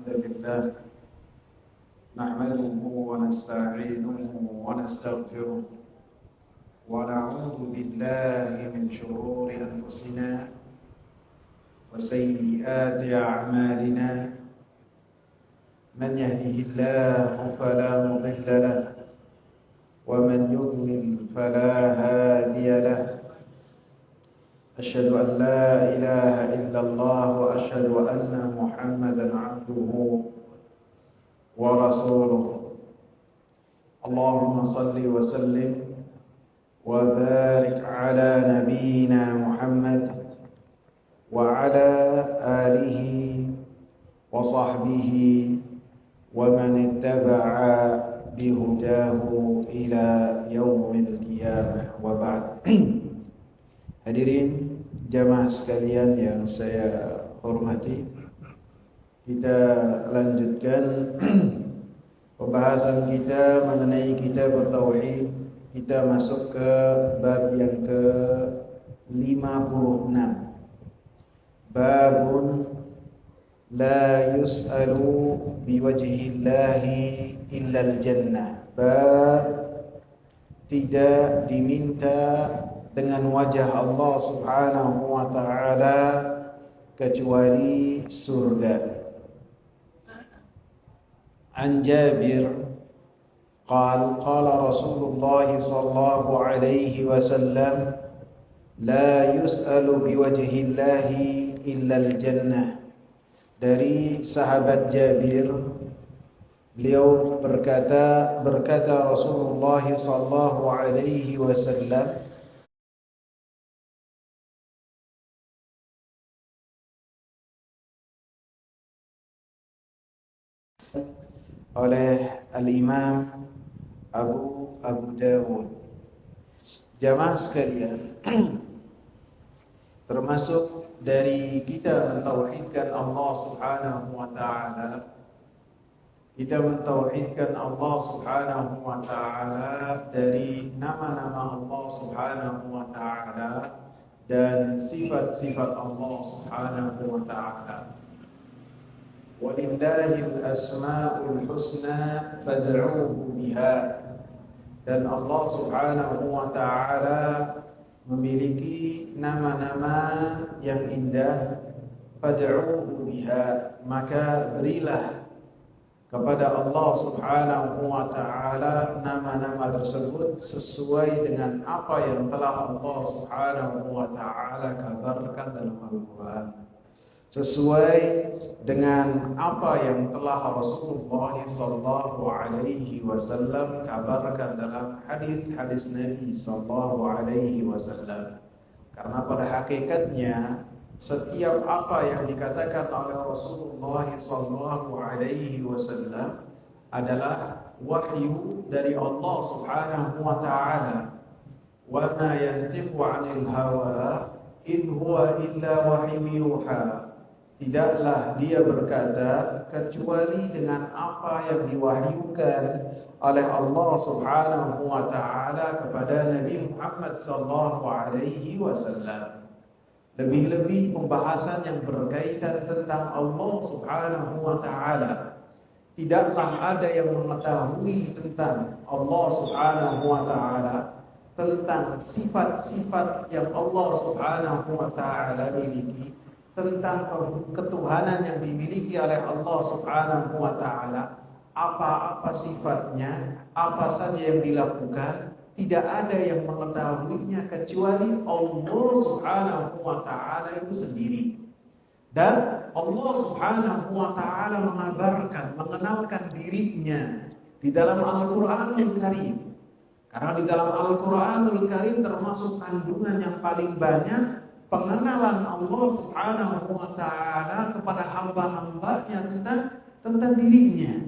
الحمد لله نحمده ونستعينه ونستغفره ونعوذ بالله من شرور أنفسنا وسيئات أعمالنا من يهده الله فلا مضل له ومن يضلل فلا هادي له أشهد أن لا إله إلا الله وأشهد أن محمدا عبده ورسوله اللهم صل وسلم وبارك على نبينا محمد وعلى آله وصحبه ومن اتبع بهداه إلى يوم القيامة وبعد. Hadirin jamaah sekalian yang saya hormati, kita lanjutkan pembahasan kita mengenai kitab Tauhid. Kita masuk ke bab yang ke-56. Babun la yus'alu biwajhillahi illal jannah. Bab tidak diminta dengan wajah Allah Subhanahu wa ta'ala kecuali surga. An Jabir qala qala Rasulullah sallallahu alaihi wasallam la yus'alu biwajhillahi illa al-jannah. Dari sahabat Jabir, beliau berkata Rasulullah sallallahu alaihi wasallam, oleh Al-Imam Abu Dawud. Jamaah sekalian, termasuk dari kita mentauhidkan Allah Subhanahu wa ta'ala, kita mentauhidkan Allah Subhanahu wa ta'ala dari nama-nama Allah Subhanahu wa ta'ala dan sifat-sifat Allah Subhanahu wa ta'ala. Walillahil asma'ul husna fad'uuhu biha. Dan Allah Subhanahu wa ta'ala memiliki nama-nama yang indah. Fad'uuhu biha, maka berilah kepada Allah Subhanahu wa ta'ala nama-nama tersebut sesuai dengan apa yang telah Allah Subhanahu wa ta'ala kabarkan dalam Al-Quran, sesuai dengan apa yang telah Rasulullah sallallahu alaihi wasallam kabarkan dalam hadis-hadis Nabi sallallahu alaihi wasallam. Karena pada hakikatnya setiap apa yang dikatakan oleh Rasulullah sallallahu alaihi wasallam adalah wahyu dari Allah Subhanahu wa ta'ala. Wa ma yantiqu 'anil hawa in huwa illa wahyu yuha. Tidaklah dia berkata kecuali dengan apa yang diwahyukan oleh Allah Subhanahu wa ta'ala kepada Nabi Muhammad sallallahu alaihi wasallam. Lebih-lebih pembahasan yang berkaitan tentang Allah Subhanahu wa ta'ala. Tidaklah ada yang mengetahui tentang Allah Subhanahu wa ta'ala, tentang sifat-sifat yang Allah Subhanahu wa ta'ala miliki, tentang ketuhanan yang dimiliki oleh Allah Subhanahu wa ta'ala, apa-apa sifatnya, apa saja yang dilakukan, tidak ada yang mengetahuinya kecuali Allah Subhanahu wa ta'ala itu sendiri. Dan Allah Subhanahu wa ta'ala mengabarkan, mengenalkan dirinya di dalam Al-Quranul Karim. Karena di dalam Al-Quranul Karim termasuk kandungan yang paling banyak pengenalan Allah Subhanahu wa ta'ala kepada hamba-hambanya tentang dirinya.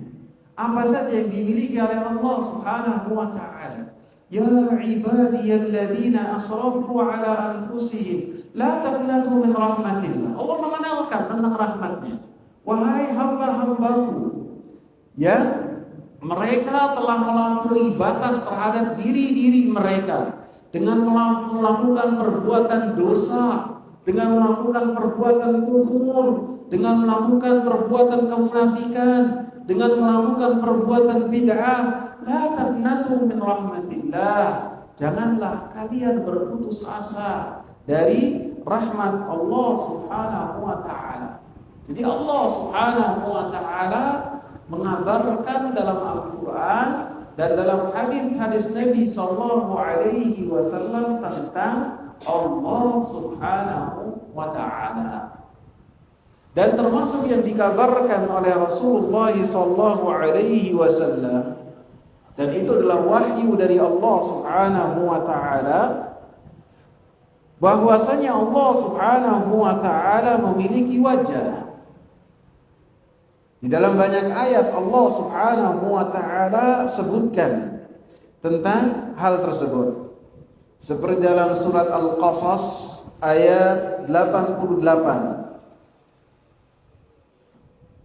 Apa saja yang dimiliki oleh Allah Subhanahu wa ta'ala. Ya ibadiyalladzina asrafu ala anfusihim la taqnatu min rahmatillah. Allah mengenalkan tentang rahmatnya. Wahai hamba-hambaku yang mereka telah melampaui batas terhadap diri-diri mereka dengan melakukan perbuatan dosa, dengan melakukan perbuatan kufur, dengan melakukan perbuatan kemunafikan, dengan melakukan perbuatan bid'ah. La taqnatu min rahmatillah. Janganlah kalian berputus asa dari rahmat Allah Subhanahu wa taala. Jadi Allah Subhanahu wa taala mengabarkan dalam Al-Qur'an dan dalam hadis-hadis Nabi sallallahu alaihi wasallam tentang Allah Subhanahu wa taala. Dan termasuk yang dikabarkan oleh Rasulullah sallallahu alaihi wasallam, dan itu adalah wahyu dari Allah Subhanahu wa taala, bahwasanya Allah Subhanahu wa taala memiliki wajah. Di dalam banyak ayat Allah Subhanahu wa taala sebutkan tentang hal tersebut. Seperti dalam surat Al-Qasas ayat 88.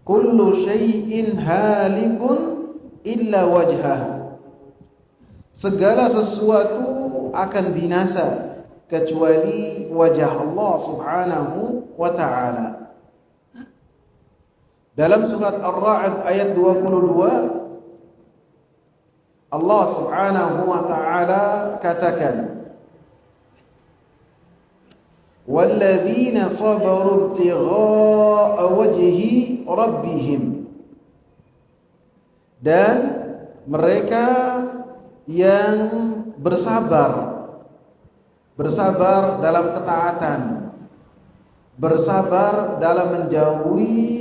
Kullu syai'in halikun illa wajhah. Segala sesuatu akan binasa kecuali wajah Allah Subhanahu wa taala. Dalam surat Ar-Ra'd ayat 22, Allah Subhanahu wa taala katakan, walladzina sabaru ibtigha'a wajhi rabbihim, dan mereka yang bersabar dalam ketaatan, bersabar dalam menjauhi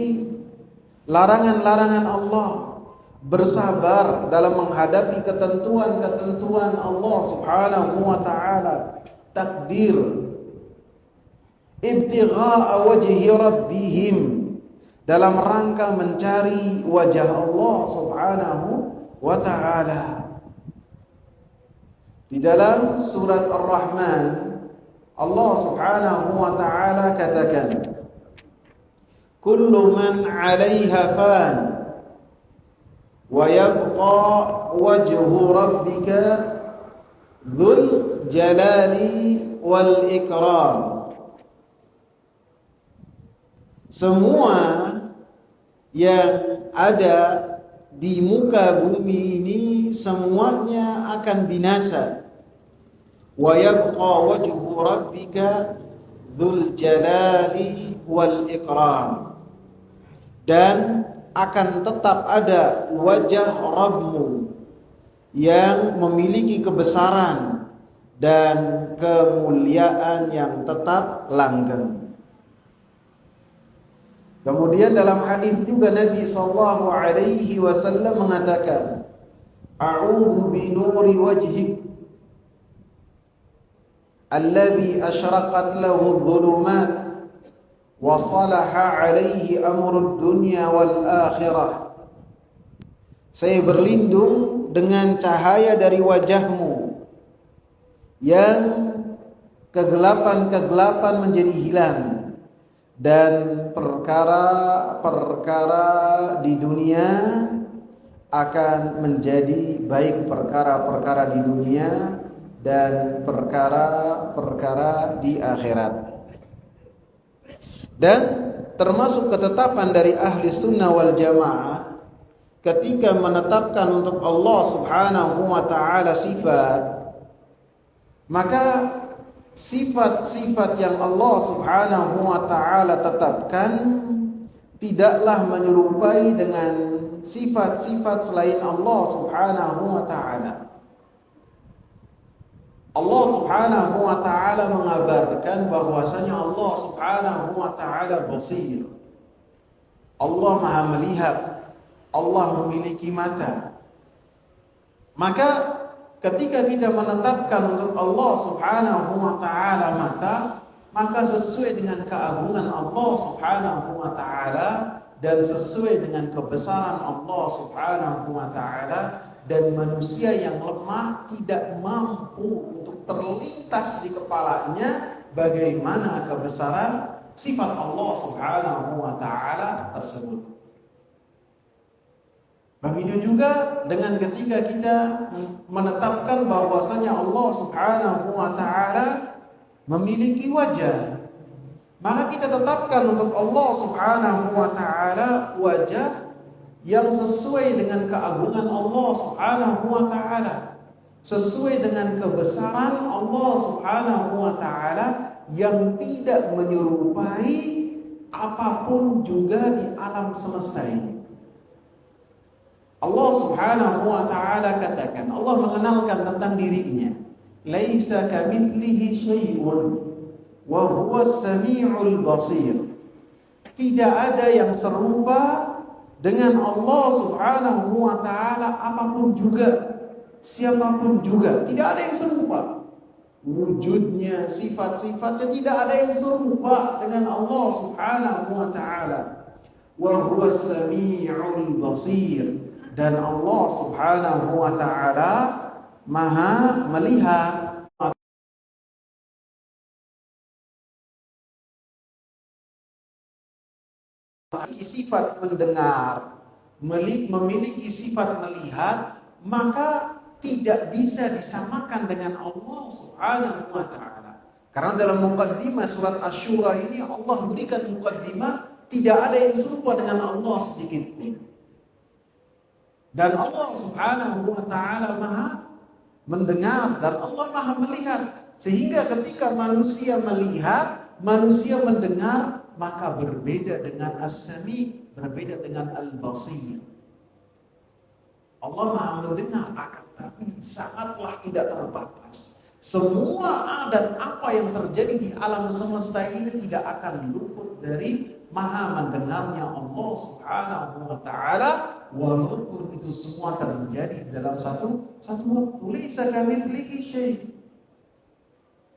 larangan-larangan Allah, bersabar dalam menghadapi ketentuan-ketentuan Allah Subhanahu wa taala, takdir, ibtigha'a wajhi rabbihim, dalam rangka mencari wajah Allah Subhanahu wa taala. Di dalam surat Ar-Rahman Allah Subhanahu wa taala katakan, kullu man 'alaiha fan wa yabqa wajhu rabbika dzul jalali wal ikram. Semua yang ada di muka bumi ini semuanya akan binasa. Wa yabqa wajhu rabbika dzul jalali wal ikram. Dan akan tetap ada wajah Rabbmu yang memiliki kebesaran dan kemuliaan yang tetap langgeng. Kemudian dalam hadis juga Nabi sallallahu alaihi wasallam mengatakan, a'udzu bi nuri wajhik alladhi asyraqat lahu adh-dhulumat wa salaha alaihi amrud dunya wal akhirah. Saya berlindung dengan cahaya dari wajahmu yang kegelapan-kegelapan menjadi hilang, dan perkara-perkara di dunia akan menjadi baik, perkara-perkara di dunia dan perkara-perkara di akhirat. Dan termasuk ketetapan dari ahli sunnah wal jamaah, ketika menetapkan untuk Allah Subhanahu wa ta'ala sifat, maka sifat-sifat yang Allah Subhanahu wa ta'ala tetapkan tidaklah menyerupai dengan sifat-sifat selain Allah Subhanahu wa ta'ala. Allah Subhanahu wa ta'ala mengabarkan bahwasanya Allah Subhanahu wa ta'ala basir. Allah Maha melihat, Allah memiliki mata. Maka ketika kita menetapkan untuk Allah Subhanahu wa ta'ala mata, maka sesuai dengan keagungan Allah Subhanahu wa ta'ala dan sesuai dengan kebesaran Allah Subhanahu wa ta'ala, dan manusia yang lemah tidak mampu untuk terlintas di kepalanya bagaimana kebesaran sifat Allah Subhanahu wa ta'ala tersebut. Begitu juga dengan ketika kita menetapkan bahwasanya Allah Subhanahu wa ta'ala memiliki wajah. maka kita tetapkan untuk Allah Subhanahu wa taala wajah yang sesuai dengan keagungan Allah Subhanahu wa taala, sesuai dengan kebesaran Allah Subhanahu wa taala yang tidak menyerupai apapun juga di alam semesta ini. Allah Subhanahu wa taala katakan, Allah mengenalkan tentang dirinya, laisa kamitslihi syai'un wa huwas samiul basir. Tidak ada yang serupa dengan Allah Subhanahu wa taala apapun juga, siapapun juga, tidak ada yang serupa. Wujudnya, sifat-sifatnya tidak ada yang serupa dengan Allah Subhanahu wa taala. Wa huwas samiul basir, dan Allah Subhanahu wa taala Maha melihat. Sifat mendengar, memiliki sifat melihat, maka tidak bisa disamakan dengan Allah Subhanahu wa taala. Karena dalam muqaddimah surat Asy-Syura ini Allah berikan muqaddimah, tidak ada yang serupa dengan Allah sedikit pun. Dan Allah Subhanahu wa taala Maha mendengar dan Allah Maha melihat, sehingga ketika manusia melihat, manusia mendengar, maka berbeda dengan As-Sami, berbeda dengan Al-Basir. Allah Maha mendengar, akan tapi sangatlah tidak terbatas. Semua dan apa yang terjadi di alam semesta ini tidak akan luput dari Maha mendengarnya Allah Subhanahu wa taala, walaupun itu semua terjadi dalam satu waktu. Laisa kamitslihi syai'.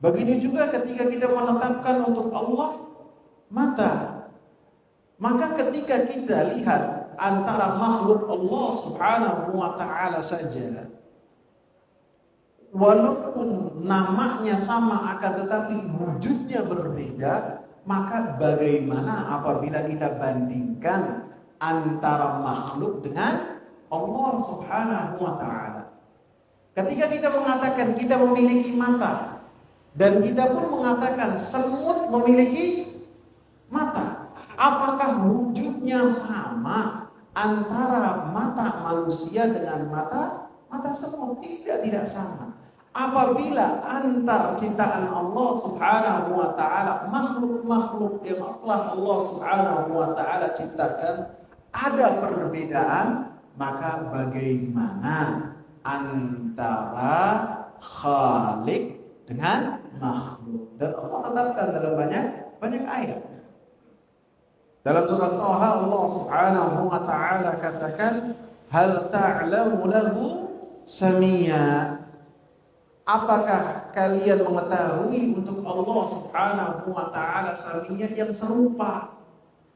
Begitu juga ketika kita menetapkan untuk Allah mata, maka ketika kita lihat antara makhluk Allah Subhanahu wa taala saja, walaupun namanya sama akan tetapi wujudnya berbeda, maka bagaimana apabila kita bandingkan antara makhluk dengan Allah Subhanahu wa taala? Ketika kita mengatakan kita memiliki mata, dan kita pun mengatakan semut memiliki mata, apakah wujudnya sama antara mata manusia dengan mata semut? Tidak sama. Apabila antar ciptaan Allah Subhanahu wa taala, makhluk-makhluk yang telah Allah Subhanahu wa taala ciptakan ada perbedaan, maka bagaimana antara Khalik dengan makhluk? Dan Allah tetapkan dalam banyak ayat. Dalam surat Thaha Allah Subhanahu wa taala katakan, hal ta'lamu lahu samia. Apakah kalian mengetahui untuk Allah Subhanahu wa taala samia yang serupa?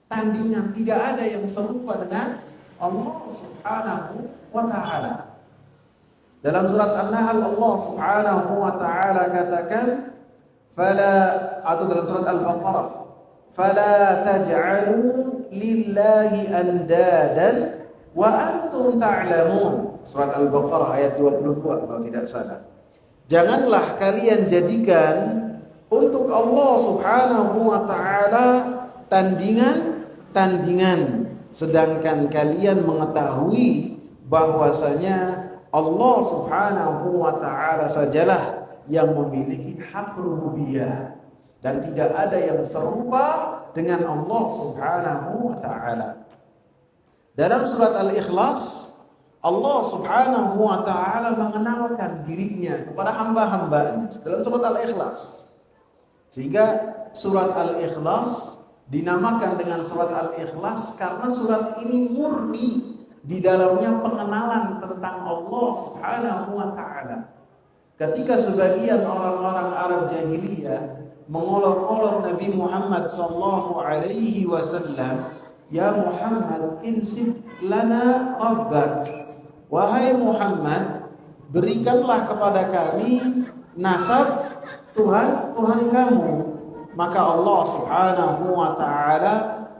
Tandingan, tidak ada yang serupa dengan Allah Subhanahu wa taala. Dalam surat An-Nahl Allah Subhanahu wa taala katakan, atau dalam surat Al-Baqarah, fala taj'alu lillahi andadan wa antum ta'lamun. Surat Al-Baqarah ayat 22 kalau tidak salah. Janganlah kalian jadikan untuk Allah Subhanahu wa taala tandingan, sedangkan kalian mengetahui bahwasanya Allah Subhanahu wa taala sajalah yang memiliki hak rububiyah, dan tidak ada yang serupa dengan Allah Subhanahu wa taala. Dalam surat Al-Ikhlas, Allah Subhanahu wa taala mengenalkan dirinya kepada hamba-hambanya dalam surat Al-Ikhlas. Sehingga surat Al-Ikhlas dinamakan dengan surat Al-Ikhlas karena surat ini murni di dalamnya pengenalan tentang Allah Subhanahu wa taala. Ketika sebagian orang-orang Arab jahiliyah mengolok-olok Nabi Muhammad sallallahu alaihi wasallam, ya Muhammad insib lana rabbak. Wahai Muhammad, berikanlah kepada kami nasab Tuhan kamu. Maka Allah Subhanahu wa taala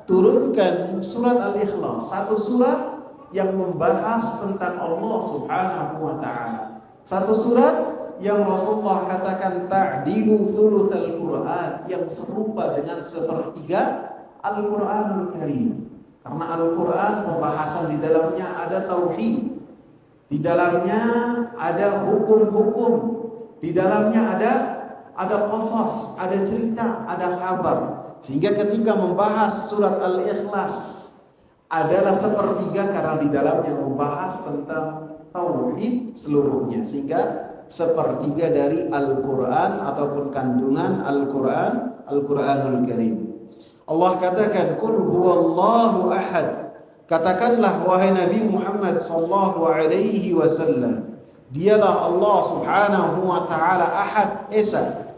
turunkan surat Al-Ikhlas, satu surat yang membahas tentang Allah Subhanahu wa taala. Satu surat yang Rasulullah katakan ta'dilu thulutsal Quran, yang serupa dengan sepertiga Al-Qur'anul Karim. Karena Al-Quran pembahasan di dalamnya ada tauhid, di dalamnya ada hukum-hukum, di dalamnya ada qasas, ada cerita, ada kabar. Sehingga ketika membahas surat Al-Ikhlas adalah sepertiga karena di dalamnya membahas tentang tauhid seluruhnya, sehingga sepertiga dari Al-Quran ataupun kandungan Al-Quran, Al-Quranul Karim. Allah katakan, Qul huwallahu ahad. Katakanlah wahai Nabi Muhammad sallallahu alaihi wasallam, dialah Allah subhanahu wa ta'ala ahad, esa.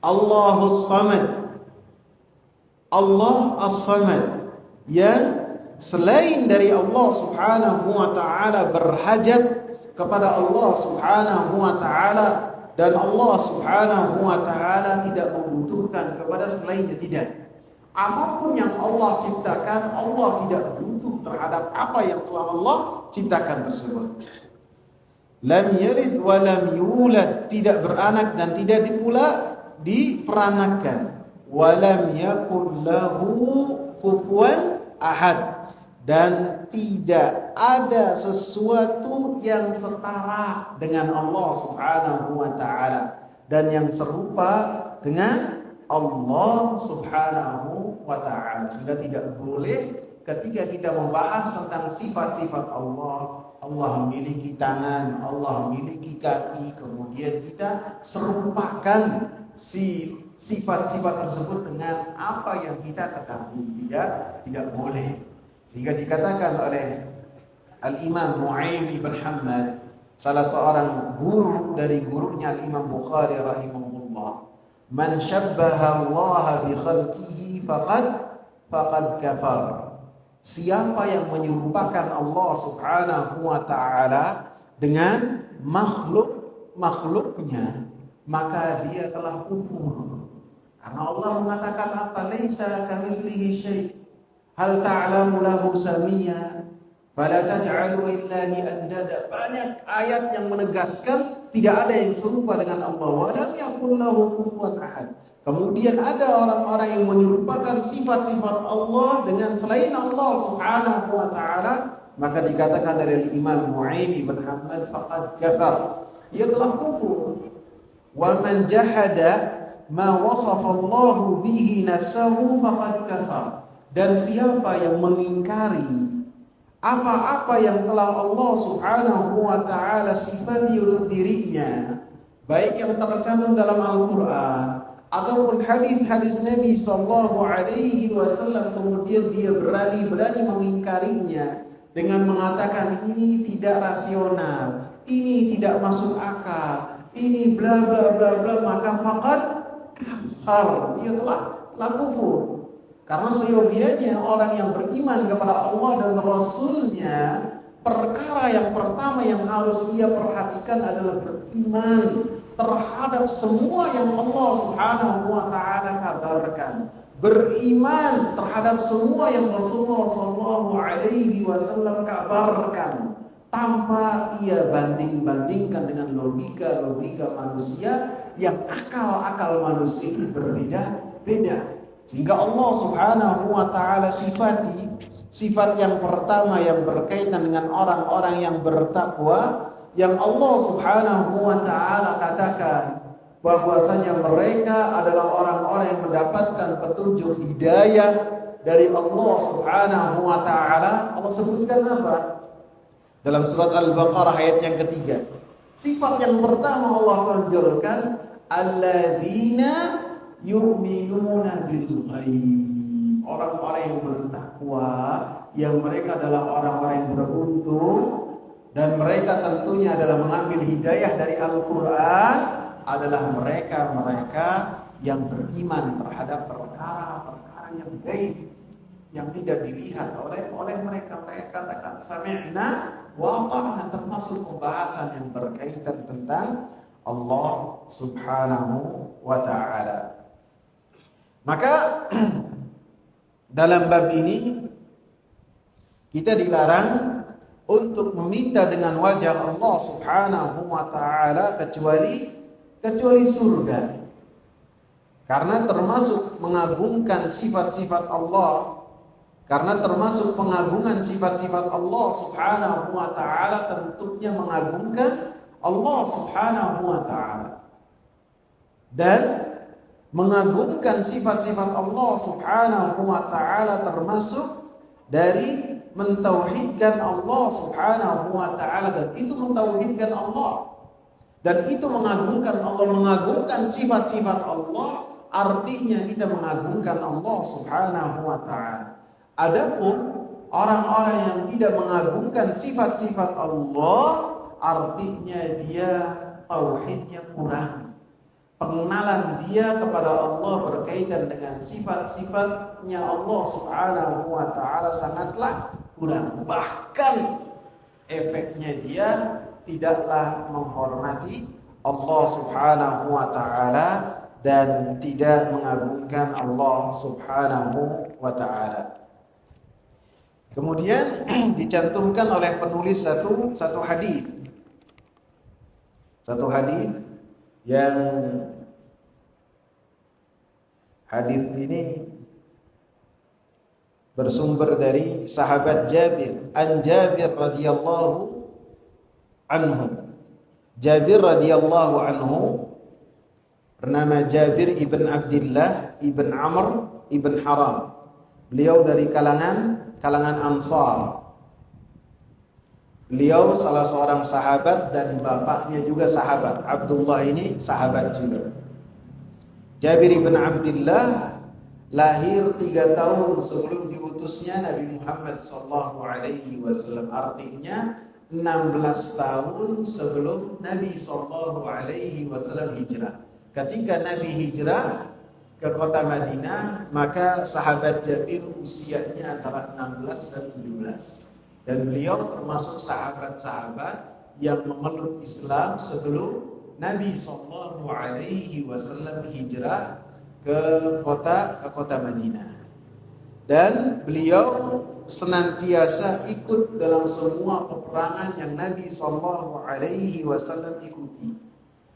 Allahus samad, Allah as-samad, yang selain dari Allah subhanahu wa ta'ala berhajat kepada Allah subhanahu wa ta'ala, dan Allah subhanahu wa ta'ala tidak membutuhkan kepada selainnya, tidak. Apapun yang Allah ciptakan, Allah tidak butuh terhadap apa yang telah Allah ciptakan tersebut. Lam yalid wa lam yulad, tidak beranak dan tidak pula diperanakkan. Wa lam yakul lahu kufuwan ahad, dan tidak ada sesuatu yang setara dengan Allah subhanahu wa ta'ala dan yang serupa dengan Allah subhanahu wa ta'ala. Sehingga tidak boleh ketika kita membahas tentang sifat-sifat Allah, Allah memiliki tangan, Allah memiliki kaki, kemudian kita serupakan si sifat-sifat tersebut dengan apa yang kita ketahui. Tidak boleh. Sehingga dikatakan oleh Al-Imam Nu'aim bin Hammad, salah seorang guru dari gurunya Al-Imam Bukhari rahimahullah, man syabbaha Allah bi khalqihi faqad kafar. Siapa yang menyerupakan Allah subhanahu wa ta'ala dengan makhluknya, maka dia telah kufur. Karena Allah mengatakan apa? Laisa kamitslihi syai'. Hal ta'lamu lahu samia? Fala taj'alu lillahi andada. Banyak ayat yang menegaskan tidak ada yang serupa dengan Allah. Wa lam yakul lahu kufuwan ahad. Kemudian ada orang-orang yang menyerupakan sifat-sifat Allah dengan selain Allah subhanahu wa ta'ala, maka dikatakan dari Imam Nu'aim bin Hammad, faqad kafar. Ia telah kufur. Wa man jahada ma wasafa Allah bihi nafsahu faqad kafar. Dan siapa yang mengingkari apa-apa yang telah Allah subhanahu wa ta'ala sifati untuk dirinya, baik yang tercantum dalam Al-Quran ataupun hadis-hadis Nabi sallallahu alaihi wasallam, kemudian dia berani mengingkarinya dengan mengatakan ini tidak rasional, ini tidak masuk akal, ini bla bla bla bla, maka faqad kafar, dia telah kufur. Karena seyogianya orang yang beriman kepada Allah dan Rasulnya, perkara yang pertama yang harus ia perhatikan adalah beriman terhadap semua yang Allah subhanahu wa ta'ala kabarkan, beriman terhadap semua yang Rasulullah sallallahu alaihi wasallam kabarkan, tanpa ia banding-bandingkan dengan logika-logika manusia yang akal-akal manusia itu berbeda-beda. Sehingga Allah subhanahu wa ta'ala sifat yang pertama yang berkaitan dengan orang-orang yang bertakwa, yang Allah subhanahu wa ta'ala katakan bahwasanya mereka adalah orang-orang yang mendapatkan petunjuk hidayah dari Allah subhanahu wa ta'ala. Allah sebutkan apa? Dalam surat Al-Baqarah ayat yang ketiga. Sifat yang pertama Allah tonjolkan, alladzina yu'minuna bil ghaib. Orang-orang yang bertakwa, yang mereka adalah orang-orang yang beruntung, dan mereka tentunya adalah mengambil hidayah dari Al-Quran, adalah mereka-mereka yang beriman terhadap perkara-perkara yang gaib, yang tidak dilihat oleh mereka. Mereka katakan sami'na wa ata'na, termasuk pembahasan yang berkaitan tentang Allah subhanahu wa ta'ala. Maka dalam bab ini kita dilarang untuk meminta dengan wajah Allah Subhanahu wa taala kecuali surga. Karena termasuk mengagungkan sifat-sifat Allah, karena termasuk pengagungan sifat-sifat Allah Subhanahu wa taala tentunya mengagungkan Allah Subhanahu wa taala. Dan mengagungkan sifat-sifat Allah Subhanahu wa taala termasuk dari mentauhidkan Allah Subhanahu wa taala, dan itu mentauhidkan Allah. Dan itu mengagungkan Allah, mengagungkan sifat-sifat Allah, artinya kita mengagungkan Allah Subhanahu wa taala. Adapun orang-orang yang tidak mengagungkan sifat-sifat Allah, artinya dia tauhidnya kurang. Pengenalan dia kepada Allah berkaitan dengan sifat-sifatnya Allah Subhanahu wa taala sangatlah kurang. Bahkan efeknya dia tidaklah menghormati Allah Subhanahu wa taala dan tidak mengagungkan Allah Subhanahu wa taala. Kemudian dicantumkan oleh penulis satu hadis. Satu hadis yang hadis ini bersumber dari sahabat Jabir, an Jabir radhiyallahu anhu. Jabir radhiyallahu anhu bernama Jabir ibn Abdullah ibn Amr ibn Haram. Beliau dari kalangan Ansar. Beliau salah seorang sahabat dan bapaknya juga sahabat. Abdullah ini sahabat juga. Jabir ibn Abdullah lahir 3 tahun sebelum diutusnya Nabi Muhammad SAW. Artinya 16 tahun sebelum Nabi SAW hijrah. Ketika Nabi hijrah ke kota Madinah, maka sahabat Jabir usianya antara 16 dan 17. Dan beliau termasuk sahabat-sahabat yang memeluk Islam sebelum Nabi SAW hijrah ke kota Madinah. Dan beliau senantiasa ikut dalam semua peperangan yang Nabi SAW ikuti,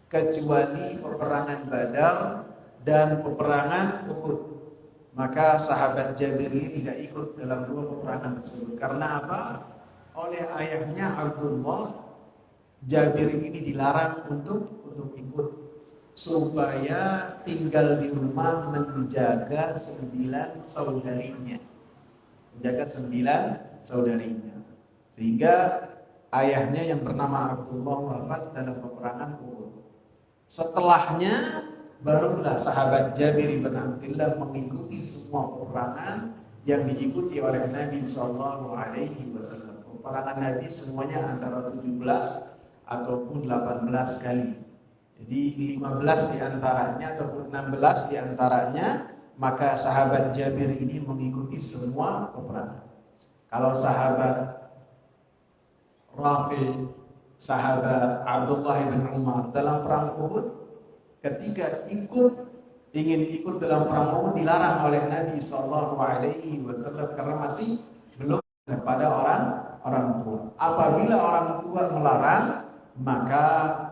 kecuali peperangan Badar dan peperangan Uhud. Maka sahabat Jabir ini tidak ikut dalam 2 peperangan tersebut. Karena apa? Oleh ayahnya Abdullah, Jabir ini dilarang untuk ikut, supaya tinggal di rumah menjaga 9 saudarinya. Sehingga ayahnya yang bernama Abdullah wafat dalam peperangan Uhud. Setelahnya barulah sahabat Jabir bin Abdullah mengikuti semua peperangan yang diikuti oleh Nabi SAW. Peperangan Nabi semuanya antara 17 ataupun 18 kali. Jadi 15 diantaranya ataupun 16 diantaranya, maka sahabat Jabir ini mengikuti semua peperangan. Kalau sahabat Rafi, sahabat Abdullah bin Umar dalam perang Uhud, ketika ingin ikut dalam perang Uhud dilarang oleh Nabi SAW karena masih belum kepada orang tua. Apabila orang tua melarang, maka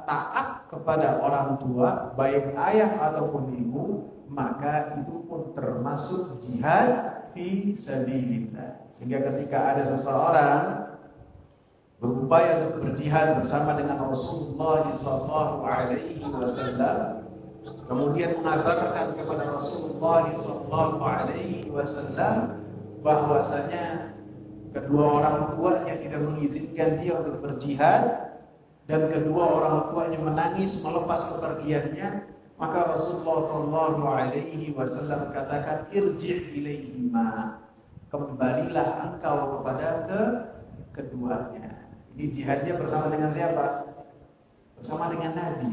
taat kepada orang tua, baik ayah ataupun ibu, maka itu pun termasuk jihad fi sabilillah. Sehingga ketika ada seseorang berupaya untuk berjihad bersama dengan Rasulullah SAW, kemudian mengabarkan kepada Rasulullah SAW bahwasanya kedua orang tuanya tidak mengizinkan dia untuk berjihad, dan kedua orang tuanya menangis melepas kepergiannya, maka Rasulullah SAW katakan, irji' ilaihima, kembalilah engkau kepada keduanya. Ini jihadnya bersama dengan siapa? Bersama dengan Nabi.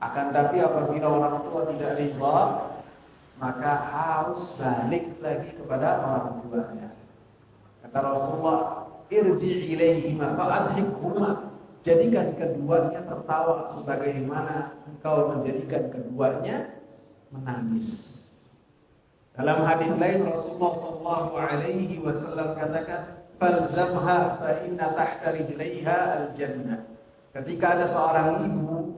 Akan tapi apabila orang tua tidak ridha, maka harus balik lagi kepada orang tuanya. Kata Rasulullah, irji' ilaihima fa'adhikhuma, jadikan keduanya tertawa sebagaimana engkau menjadikan keduanya menangis. Dalam hadis lain Rasulullah SAW katakan, falzamha fa inna tahta rijlaiha al-jannah. Ketika ada seorang ibu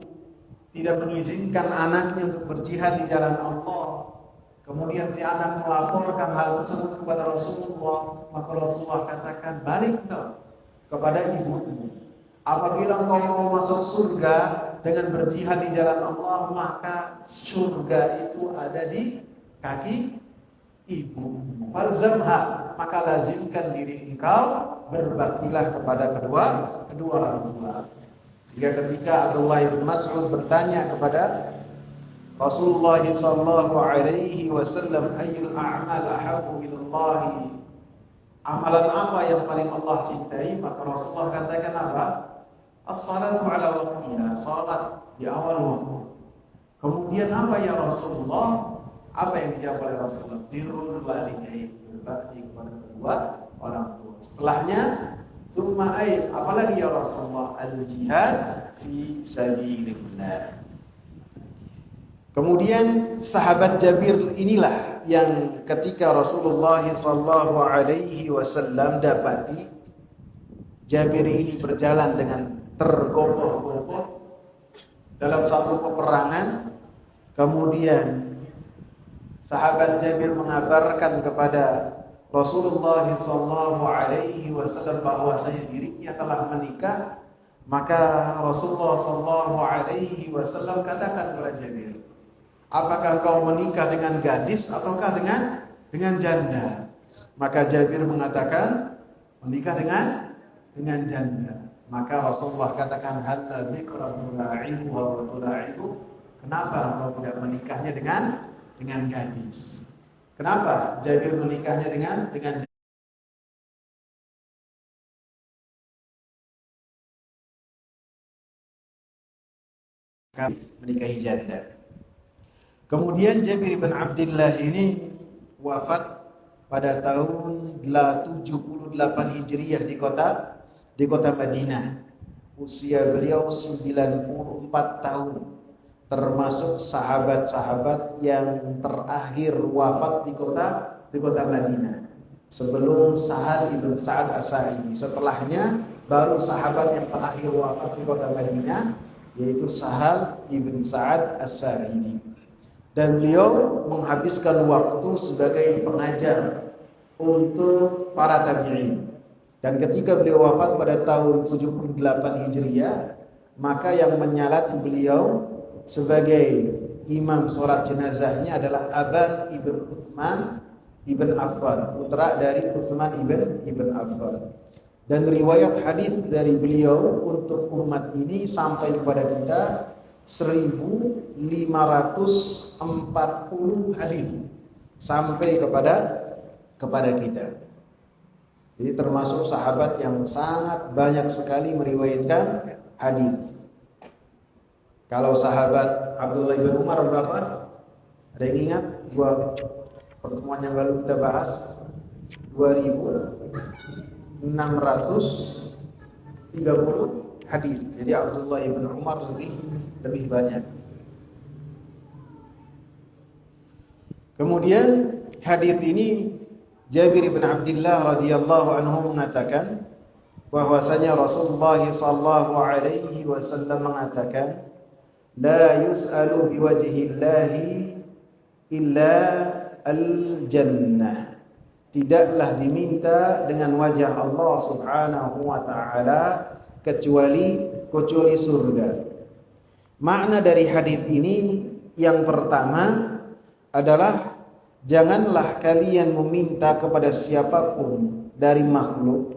tidak mengizinkan anaknya untuk berjihad di jalan Allah, kemudian si anak melaporkan hal tersebut kepada Rasulullah, maka Rasulullah katakan, balik kau kepada ibumu. Apabila engkau mau masuk surga dengan berjihad di jalan Allah, maka surga itu ada di kaki ibu. Falzamha, maka lazimkan diri engkau berbaktilah kepada kedua orang tua. Sehingga ketika Abdullah bin Mas'ud bertanya kepada Rasulullah sallallahu alaihi wasallam, ayyul a'mal ahabbu ilallah, amalan apa yang paling Allah cintai? Maka Rasulullah katakan apa? As-salatu ala waqtiha, salat di awal waktu. Kemudian apa ya Rasulullah? Apa yang dijawab oleh Rasulullah? Birrul walidain, berbakti kepada kedua orang tua. Setelahnya, tsumma ay, apalagi ya Rasulullah? Al-jihad fi sabilillah. Kemudian sahabat Jabir inilah yang ketika Rasulullah sallallahu alaihi wasallam dapati Jabir ini berjalan dengan tergopoh-gopoh dalam satu peperangan, kemudian sahabat Jabir mengabarkan kepada Rasulullah sallallahu alaihi wasallam bahwasanya dirinya telah menikah, maka Rasulullah sallallahu alaihi wasallam katakan kepada Jabir, apakah kau menikah dengan gadis ataukah dengan janda? Maka Jabir mengatakan menikah dengan janda. Maka Rasulullah katakan, halla bikra tula'ibu wa tula'ibu, kenapa kau tidak menikahnya dengan gadis? Kenapa Jabir menikahnya dengan janda? Menikahi janda. Kemudian Jabir bin Abdullah ini wafat pada tahun 78 Hijriah di kota Madinah. Usia beliau 94 tahun. Termasuk sahabat-sahabat yang terakhir wafat di kota Madinah. Sebelum Sahal ibn Sa'ad As-Sa'idi. Setelahnya baru sahabat yang terakhir wafat di kota Madinah, yaitu Sahal ibn Sa'ad As-Sa'idi. Dan beliau menghabiskan waktu sebagai pengajar untuk para tabi'in. Dan ketika beliau wafat pada tahun 78 Hijriah, maka yang menyalati beliau sebagai imam sholat jenazahnya adalah Aban ibn Uthman ibn Affan, putra dari Uthman ibn Affan. Dan riwayat hadis dari beliau untuk umat ini sampai kepada kita 1540 hadis sampai kepada kita. Jadi termasuk sahabat yang sangat banyak sekali meriwayatkan hadis. Kalau sahabat Abdullah bin Umar berapa? Ada yang ingat? Dua pertemuan yang lalu kita bahas 2630 hadis. Jadi Abdullah bin Umar lebih banyak. Kemudian hadis ini Jabir bin Abdullah radhiyallahu anhu mengatakan bahwasanya Rasulullah sallallahu alaihi wasallam mengatakan, la yus'alu biwajhillahi illa al-jannah. Tidaklah diminta dengan wajah Allah Subhanahu wa taala kecuali surga. Makna dari hadis ini yang pertama adalah janganlah kalian meminta kepada siapapun dari makhluk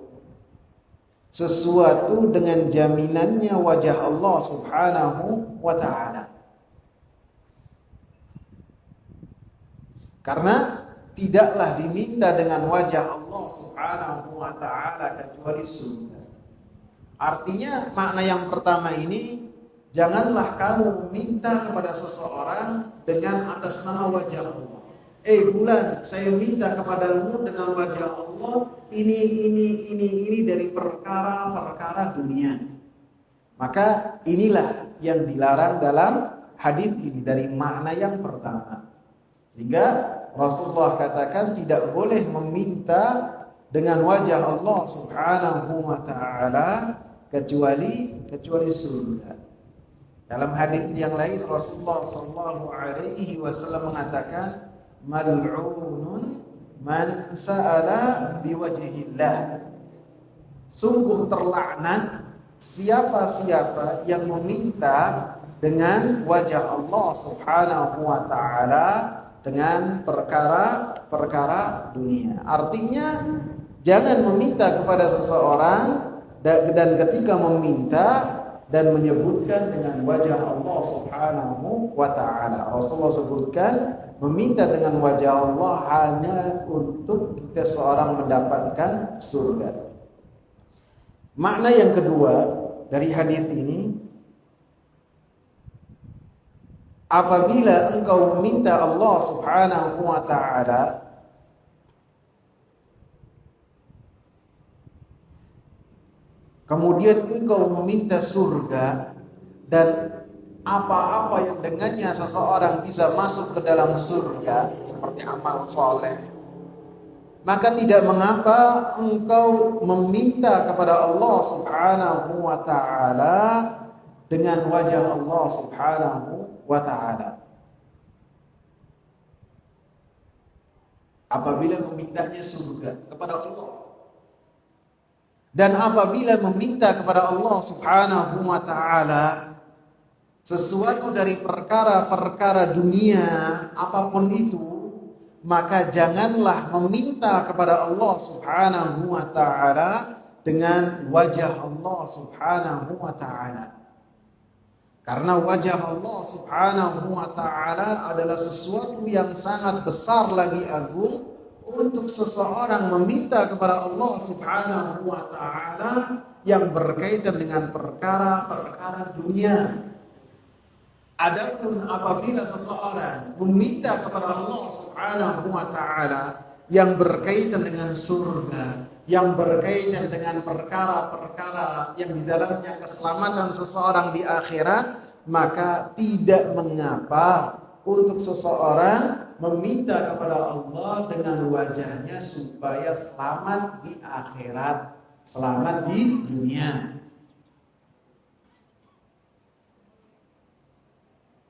sesuatu dengan jaminannya wajah Allah Subhanahu wa taala. Karena tidaklah diminta dengan wajah Allah Subhanahu wa taala kecuali surga. Artinya makna yang pertama ini, janganlah kamu meminta kepada seseorang dengan atas nama wajah Allah. Fulan, saya minta kepadamu dengan wajah Allah ini dari perkara-perkara dunia. Maka inilah yang dilarang dalam hadis ini dari makna yang pertama. Sehingga Rasulullah katakan tidak boleh meminta dengan wajah Allah Subhanahu wa taala kecuali surga. Dalam hadis yang lain Rasulullah sallallahu alaihi wasallam mengatakan mal'unun man sa'ala biwajhillah. Sungguh terlaknat siapa-siapa yang meminta dengan wajah Allah Subhanahu wa taala dengan perkara dunia. Artinya jangan meminta kepada seseorang dan ketika meminta dan menyebutkan dengan wajah Allah Subhanahu wa taala. Rasulullah sebutkan meminta dengan wajah Allah hanya untuk kita seorang mendapatkan surga. Makna yang kedua dari hadis ini, apabila engkau meminta Allah Subhanahu wa taala kemudian engkau meminta surga dan apa-apa yang dengannya seseorang bisa masuk ke dalam surga seperti amal soleh, maka tidak mengapa engkau meminta kepada Allah Subhanahu wa taala dengan wajah Allah Subhanahu wa ta'ala. Apabila memintanya surga kepada Allah dan apabila meminta kepada Allah Subhanahu wa ta'ala sesuatu dari perkara-perkara dunia apapun itu, maka janganlah meminta kepada Allah Subhanahu wa ta'ala dengan wajah Allah Subhanahu wa ta'ala. Karena wajah Allah Subhanahu wa ta'ala adalah sesuatu yang sangat besar lagi agung untuk seseorang meminta kepada Allah Subhanahu wa ta'ala yang berkaitan dengan perkara-perkara dunia. Adapun apabila seseorang meminta kepada Allah Subhanahu wa ta'ala yang berkaitan dengan surga, yang berkaitan dengan perkara-perkara yang di dalamnya keselamatan seseorang di akhirat, maka tidak mengapa untuk seseorang meminta kepada Allah dengan wajahnya supaya selamat di akhirat, selamat di dunia.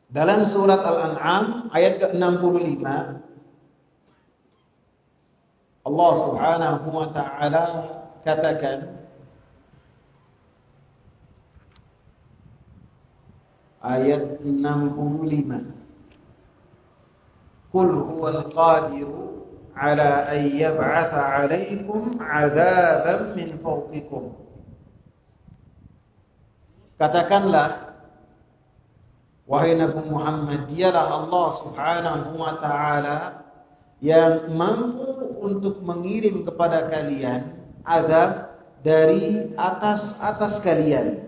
Dalam surat Al-An'am ayat ke-65 Allah Subhanahu wa ta'ala katakan, ayat 65, Qul huwal qadiru ala an yab'atha 'alaikum 'adzaban min fawqikum. Katakanlah wahai Nabi Muhammad, dialah Allah Subhanahu wa ta'ala yang mampu untuk mengirim kepada kalian azab dari atas kalian.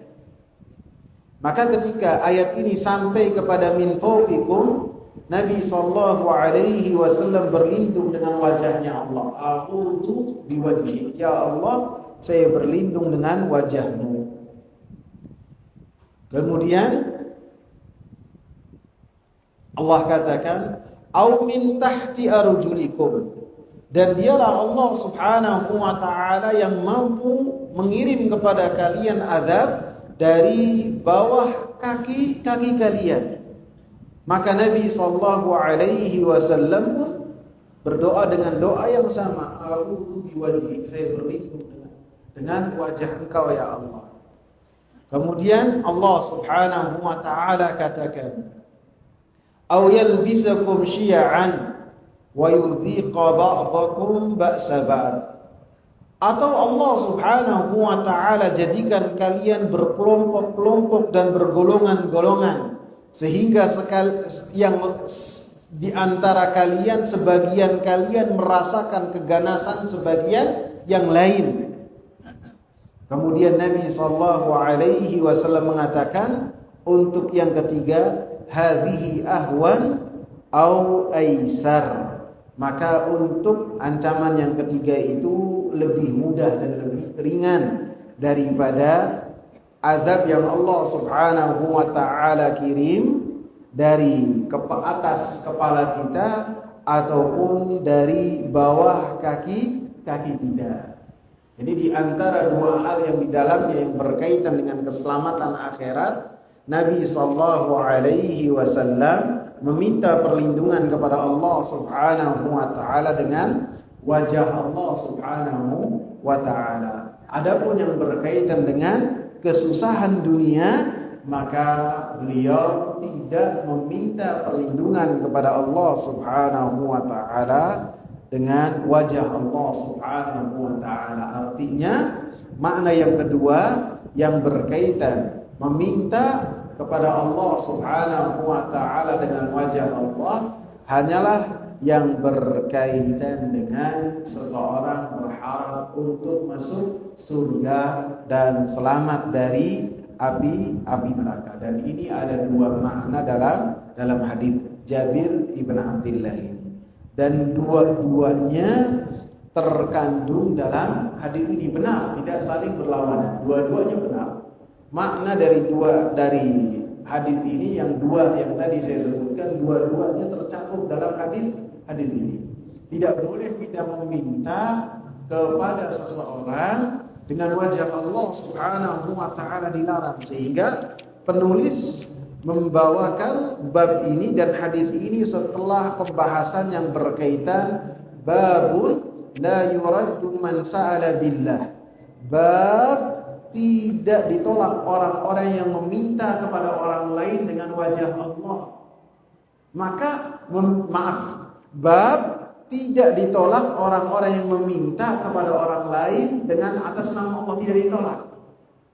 Maka ketika ayat ini sampai kepada min fawqikum, Nabi sallallahu alaihi wasallam berlindung dengan wajahnya Allah. A'udzu biwajhi, ya Allah, saya berlindung dengan wajahmu. Kemudian Allah katakan au min tahti arjulikum, dan dialah Allah Subhanahu wa ta'ala yang mampu mengirim kepada kalian azab dari bawah kaki kalian. Maka Nabi sallallahu alaihi wasallam pun berdoa dengan doa yang sama, a'udzu biwajhi, saya berlindung dengan wajah Engkau ya Allah. Kemudian Allah Subhanahu wa ta'ala katakan, aw yalbisakum syi'an wa yudhiqa ba'dakum ba'sa ba'd, atau Allah Subhanahu wa ta'ala jadikan kalian berkelompok-kelompok dan bergolongan-golongan, sehingga yang di antara kalian sebagian kalian merasakan keganasan sebagian yang lain. Kemudian Nabi sallallahu alaihi wasallam mengatakan untuk yang ketiga, hadhihi ahwan au aisar, maka untuk ancaman yang ketiga itu lebih mudah dan lebih ringan daripada azab yang Allah Subhanahu wa ta'ala kirim dari atas kepala kita ataupun dari bawah kaki kita. Jadi di antara dua hal yang di dalamnya yang berkaitan dengan keselamatan akhirat, Nabi sallallahu alaihi wasallam meminta perlindungan kepada Allah Subhanahu wa taala dengan wajah Allah Subhanahu wa taala. Adapun yang berkaitan dengan kesusahan dunia, maka beliau tidak meminta perlindungan kepada Allah Subhanahu wa taala dengan wajah Allah Subhanahu wa taala. Artinya makna yang kedua yang berkaitan meminta kepada Allah Subhanahu wa taala dengan wajah Allah hanyalah yang berkaitan dengan seseorang berharap untuk masuk surga dan selamat dari api neraka. Dan ini ada dua makna dalam hadis Jabir ibn Abdullah ini. Dan dua-duanya terkandung dalam hadis ini, benar, tidak saling berlawanan. Dua-duanya benar. Makna dari hadis ini yang tadi saya sebutkan, dua-duanya tercakup dalam hadis ini. Tidak boleh kita meminta kepada seseorang dengan wajah Allah Subhanahu wa taala, dilarang. Sehingga penulis membawakan bab ini dan hadis ini setelah pembahasan yang berkaitan babun la yuraddu man sa'ala billah. Bab tidak ditolak orang-orang yang meminta kepada orang lain dengan wajah Allah. Bab tidak ditolak orang-orang yang meminta kepada orang lain dengan atas nama Allah, tidak ditolak.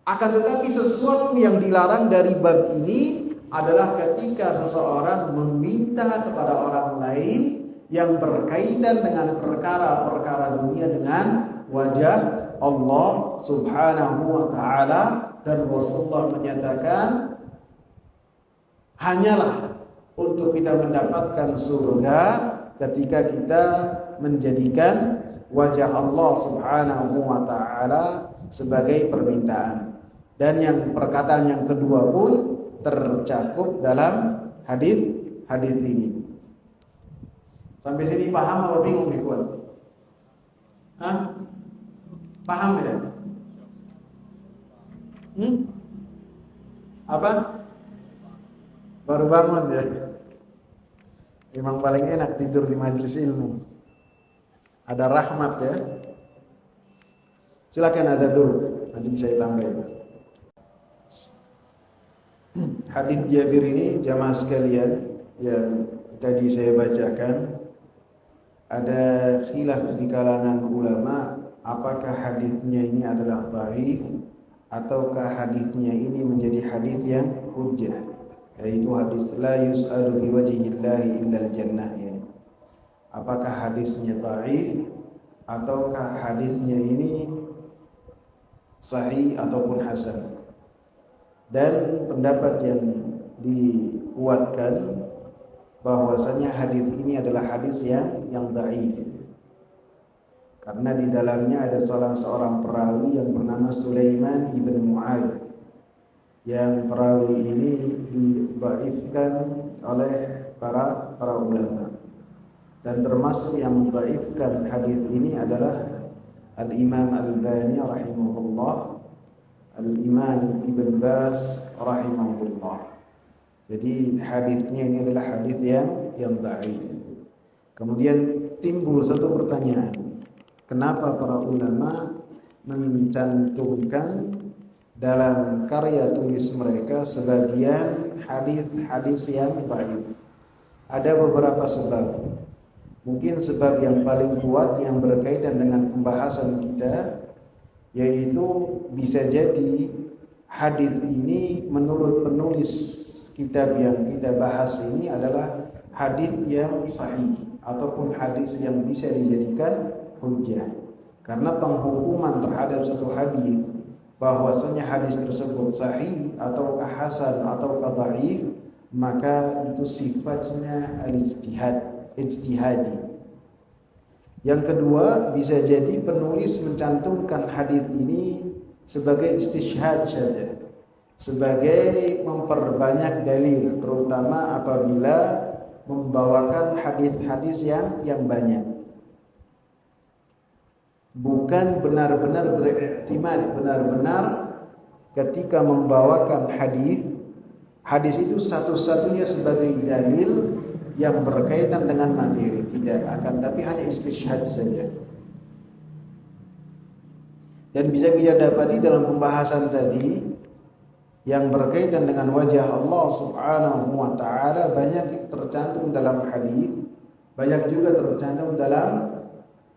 Akan tetapi sesuatu yang dilarang dari bab ini adalah ketika seseorang meminta kepada orang lain yang berkaitan dengan perkara-perkara dunia dengan wajah Allah Subhanahu wa taala. Dan Rasulullah menyatakan hanyalah untuk kita mendapatkan surga ketika kita menjadikan wajah Allah Subhanahu wa taala sebagai permintaan. Dan yang perkataan yang kedua pun tercakup dalam hadis ini. Sampai sini paham atau bingung nih kuat? Paham tidak? Apa? Baru bangun ya. Memang paling enak tidur di majelis ilmu. Ada rahmat ya. Silakan ada dulu, nanti saya tambahin. Hadis Jabir ini jamaah sekalian yang tadi saya bacakan, ada khilaf di kalangan ulama apakah hadisnya ini adalah dhaif ataukah hadisnya ini menjadi hadis yang hujjah, yaitu hadis la yus'alu bi wajhillahi illal jannah ya. Apakah hadisnya dhaif ataukah hadisnya ini sahih ataupun hasan? Dan pendapat yang dikuatkan bahwasanya hadis ini adalah hadis yang dhaif, karena di dalamnya ada salah seorang perawi yang bernama Sulaiman ibn Mu'adz, yang perawi ini didhaifkan oleh para ulama. Dan termasuk yang mendhaifkan hadis ini adalah Al-Imam Al-Albani rahimahullah, Al-Imam Ibn Baz rahimahullah. Jadi hadisnya ini adalah hadis yang dhaif. Kemudian timbul satu pertanyaan, kenapa para ulama mencantumkan dalam karya tulis mereka sebagian hadis-hadis yang dhaif? Ada beberapa sebab. Mungkin sebab yang paling kuat yang berkaitan dengan pembahasan kita, yaitu bisa jadi hadis ini menurut penulis kitab yang kita bahas ini adalah hadis yang sahih ataupun hadis yang bisa dijadikan hujjah. Karena penghukuman terhadap satu hadis bahwasanya hadis tersebut sahih ataukah hasan ataukah dhaif, maka itu sifatnya ijtihadi. Yang kedua, bisa jadi penulis mencantumkan hadis ini sebagai istishhad saja, sebagai memperbanyak dalil, terutama apabila membawakan hadis-hadis yang banyak. bukan benar-benar beriktimad, benar-benar ketika membawakan hadis itu satu-satunya sebagai dalil yang berkaitan dengan materi, tidak akan, tapi hanya istishhad saja. Dan bisa kita dapati dalam pembahasan tadi yang berkaitan dengan wajah Allah Subhanahu wa taala banyak tercantum dalam hadis, banyak juga tercantum dalam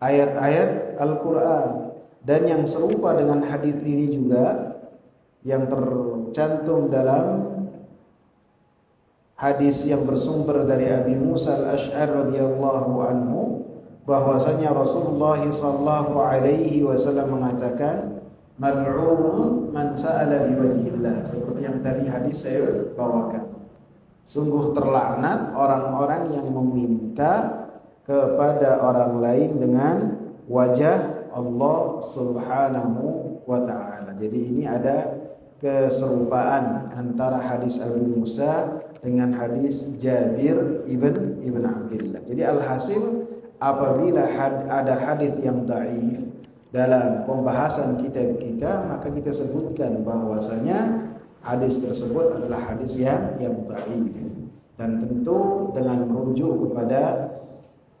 ayat-ayat Al-Qur'an. Dan yang serupa dengan hadis ini juga yang tercantum dalam hadis yang bersumber dari Abi Musa al-Asy'ari radhiyallahu anhu, bahwasanya Rasulullah sallallahu alaihi wasallam mengatakan, mal'unun man sa'ala biwajhillah, seperti yang tadi hadis saya bawakan. Sungguh terlaknat orang-orang yang meminta kepada orang lain dengan wajah Allah Subhanahu wa taala. Jadi ini ada keserupaan antara hadis Abu Musa dengan hadis Jabir ibn Abdullah. Jadi alhasil, apabila ada hadis yang dhaif dalam pembahasan kita, maka kita sebutkan bahwasanya hadis tersebut adalah hadis yang dhaif, dan tentu dengan merujuk kepada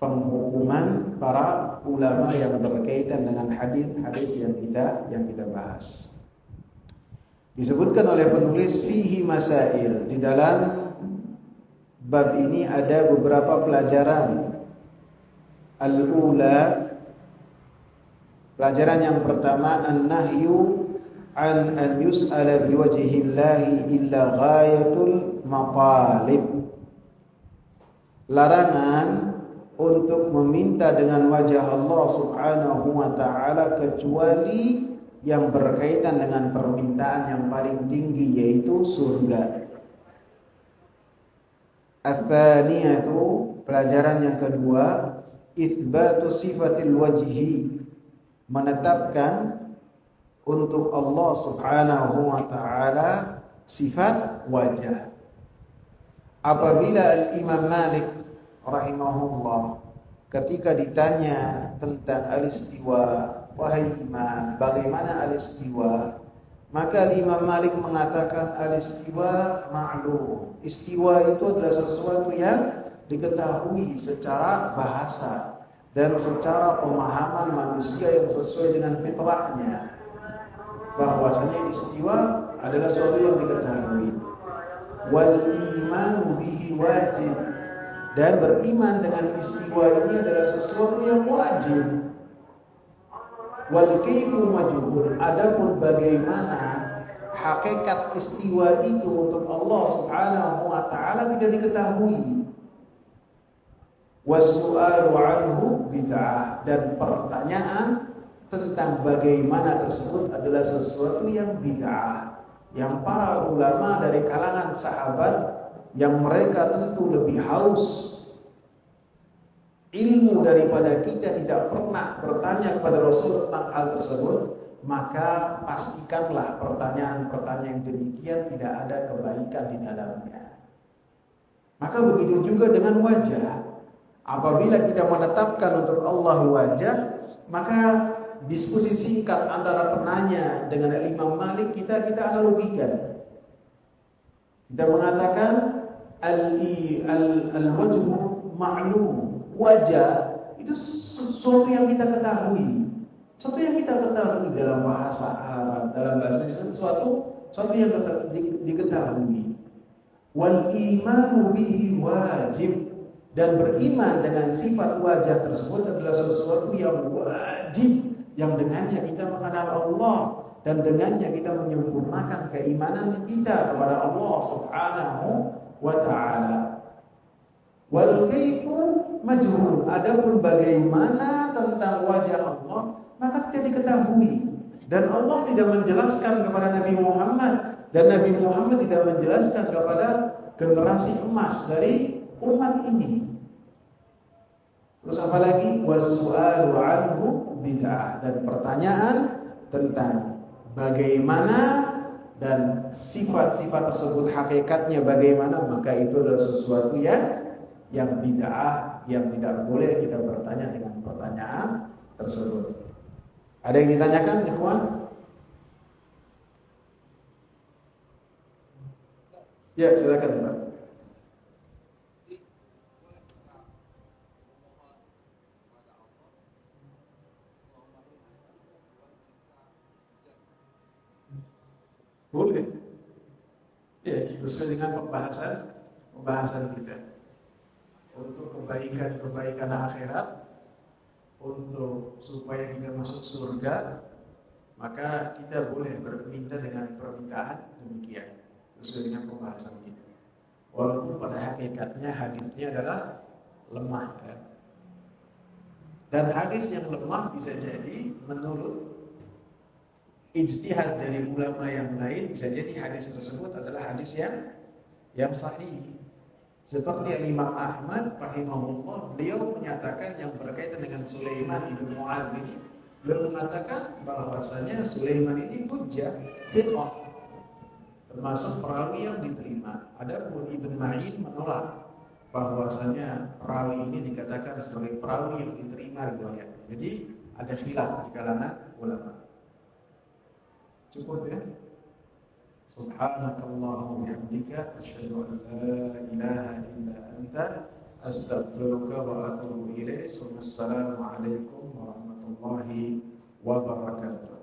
penghukuman para ulama yang berkaitan dengan hadis-hadis yang kita bahas. Disebutkan oleh penulis fihi masail, di dalam bab ini ada beberapa pelajaran. Al-ula, pelajaran yang pertama, an-nahyu an yus'ala biwajhillahi illa ghayatul maqalib. Larangan untuk meminta dengan wajah Allah Subhanahu wa taala kecuali yang berkaitan dengan permintaan yang paling tinggi, yaitu surga. Ats-tsaniyatu, pelajaran yang kedua, itsbatu sifatil wajhi, menetapkan untuk Allah Subhanahu wa taala sifat wajah. Apabila Al-Imam Malik rahimahullah ketika ditanya tentang al-istiwa, wahai imam, bagaimana al-istiwa? Maka Imam Malik mengatakan al-istiwa ma'lum. Istiwa itu adalah sesuatu yang diketahui secara bahasa dan secara pemahaman manusia yang sesuai dengan fitrahnya, bahwasanya istiwa adalah sesuatu yang diketahui. Wal imanu bihi wajib, dan beriman dengan istiwa ini adalah sesuatu yang wajib. Wal kaifu majhul, adapun bagaimana hakikat istiwa itu untuk Allah Subhanahu wa taala tidak diketahui. Was-su'alu anhu bid'ah, dan pertanyaan tentang bagaimana tersebut adalah sesuatu yang bid'ah, yang para ulama dari kalangan sahabat yang mereka tentu lebih haus ilmu daripada kita tidak pernah bertanya kepada Rasul tentang hal tersebut, maka pastikanlah pertanyaan-pertanyaan yang demikian tidak ada kebaikan di dalamnya. Maka begitu juga dengan wajah. Apabila kita menetapkan untuk Allah wajah, maka diskusi singkat antara penanya dengan Imam Malik kita analogikan. Kita mengatakan al-wajhu ma'lum. Wajah itu sesuatu yang kita ketahui, sesuatu yang kita ketahui dalam bahasa Arab, dalam bahasa Indonesia, sesuatu yang diketahui. Wal imanu bihi wajib, dan beriman dengan sifat wajah tersebut adalah sesuatu yang wajib, yang dengannya kita mengenal Allah dan dengannya kita menyempurnakan keimanan kita kepada Allah Subhanahu wa taala. Wal kaifu majhul, adapun bagaimana tentang wajah Allah maka tidak diketahui, dan Allah tidak menjelaskan kepada Nabi Muhammad, dan Nabi Muhammad tidak menjelaskan kepada generasi emas dari umat ini. Terus apalagi was-su'alu anhu bid'ah, dan pertanyaan tentang bagaimana dan sifat-sifat tersebut hakikatnya bagaimana, maka itu adalah sesuatu yang bid'ah, yang tidak boleh kita bertanya dengan pertanyaan tersebut. Ada yang ditanyakan, ikhwan? Ya, silakan, Pak. Boleh. Ya, sesuai dengan pembahasan kita. Untuk kebaikan akhirat, untuk supaya kita masuk surga, maka kita boleh berminta dengan permintaan demikian sesuai dengan pembahasan kita. Walaupun pada hakikatnya hadisnya adalah lemah, ya. Dan hadis yang lemah bisa jadi menurut ijtihad dari ulama yang lain, bisa jadi hadis tersebut adalah hadis yang sahih. Seperti Imam Ahmad rahimahullah, beliau menyatakan yang berkaitan dengan Sulaiman ibn Mu'adz ini, beliau mengatakan bahwasanya Sulaiman ini hujjah, thiqah, termasuk perawi yang diterima. Adapun Ibn Ma'in menolak bahwasanya perawi ini dikatakan sebagai perawi yang diterima riwayat. Jadi ada khilaf di kalangan ulama. Cukup ya? Subhanakallahumma wa bihamdika asyhadu an la ilaha illa anta astaghfiruka wa atubu ilaik. Wassalamu alaikum warahmatullahi wabarakatuh.